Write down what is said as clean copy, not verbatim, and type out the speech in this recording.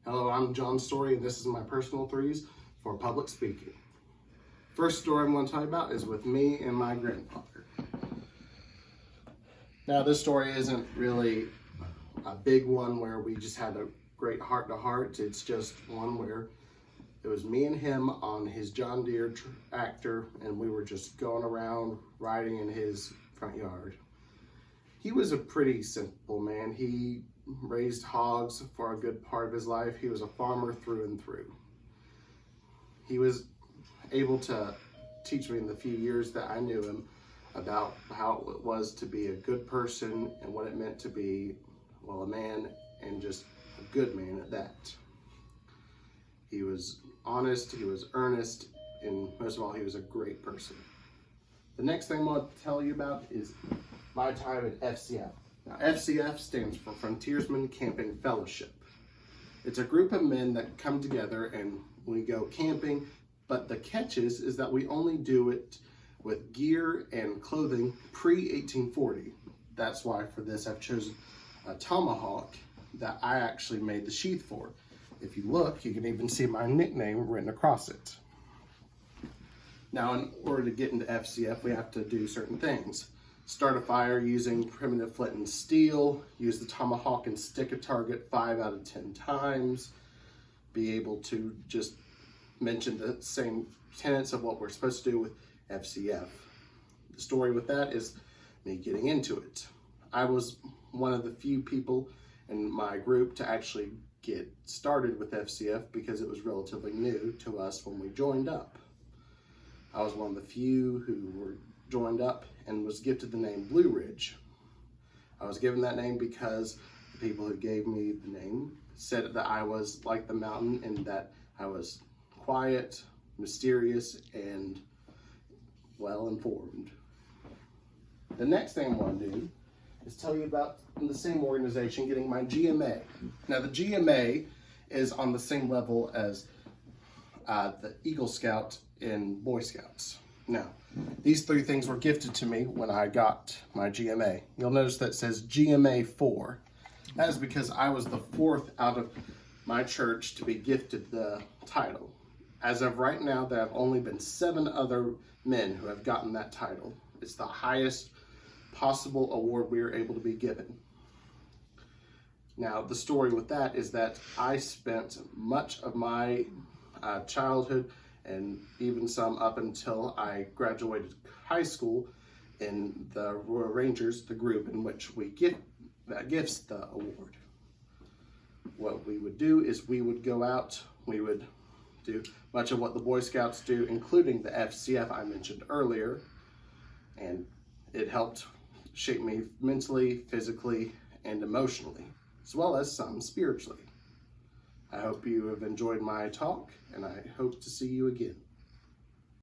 Hello, I'm John Story, and this is my personal threes for public speaking. First story I'm going to tell you about is with me and my grandfather. Now, this story isn't really a big one where we just had a great heart-to-heart. It's just one where it was me and him on his John Deere tractor, and we were just going around riding in his front yard. He was a pretty simple man. He raised hogs for a good part of his life. He was a farmer through and through. He was able to teach me in the few years that I knew him about how it was to be a good person and what it meant to be, well, a man, and just a good man at that. He was honest, he was earnest, and most of all, he was a great person. The next thing I want to tell you about is my time at FCF. Now, FCF stands for Frontiersman Camping Fellowship. It's a group of men that come together and we go camping, but the catch is that we only do it with gear and clothing pre-1840. That's why for this I've chosen a tomahawk that I actually made the sheath for. If you look, you can even see my nickname written across it. Now, in order to get into FCF, we have to do certain things. Start a fire using primitive flint and steel, use the tomahawk and stick a target 5 out of 10 times, be able to just mention the same tenets of what we're supposed to do with FCF. The story with that is me getting into it. I was one of the few people in my group to actually get started with FCF because it was relatively new to us when we joined up. I was one of the few who were joined up and was gifted the name Blue Ridge. I was given that name because the people who gave me the name said that I was like the mountain and that I was quiet, mysterious, and well informed. The next thing I want to do is tell you about in the same organization getting my GMA. Now, the GMA is on the same level as the Eagle Scout and Boy Scouts. Now, these three things were gifted to me when I got my GMA. You'll notice that it says GMA 4. That is because I was the fourth out of my church to be gifted the title. As of right now, there have only been 7 other men who have gotten that title. It's the highest possible award we are able to be given. Now, the story with that is that I spent much of my childhood and even some up until I graduated high school in the Royal Rangers, the group in which we gifts the award. What we would do is we would go out, we would do much of what the Boy Scouts do, including the FCF I mentioned earlier, and it helped shape me mentally, physically, and emotionally, as well as some spiritually. I hope you have enjoyed my talk, and I hope to see you again.